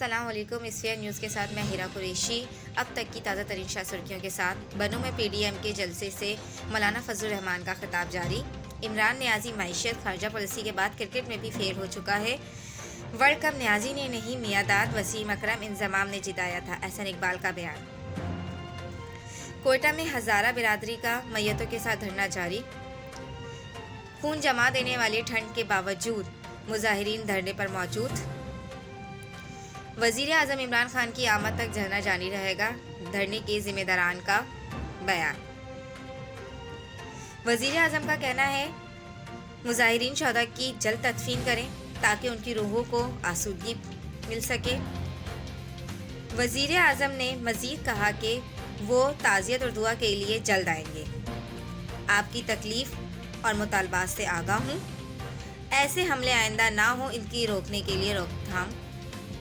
अस्सलाम वालेकुम। इसफेयर न्यूज़ के साथ मैं हिरा कुरैशी। अब तक की ताज़ा तरीन शाह सुर्खियों के साथ बनू में पीडीएम के जलसे से मौलाना फजल रहमान का खिताब जारी। इमरान नियाजी मईशत खारजा पॉलिसी के बाद क्रिकेट में भी फेल हो चुका है। वर्ल्ड कप नियाजी ने नहीं, मियादाद, वसीम अकरम, इंजमाम ने जिताया था, एहसन इकबाल का बयान। कोयटा में हज़ारा बिरादरी का मैयतों के साथ धरना जारी। खून जमा देने वाली ठंड के बावजूद मुजाहिरीन धरने पर मौजूद। वज़ीर आज़म इमरान खान की आमद तक धरना जारी रहेगा, धरने के जिम्मेदारान का बयान। वज़ीर आज़म का कहना है मुजाहिरीन शहदा की जल्द तदफीन करें ताकि उनकी रूहों को आसूदगी मिल सके। वज़ीर आज़म ने मज़ीद कहा कि वो ताज़ियत और दुआ के लिए जल्द आएंगे। आपकी तकलीफ़ और मुतालबात से आगाह हूँ। ऐसे हमले आइंदा ना हो, इनकी रोकने के लिए रोकथाम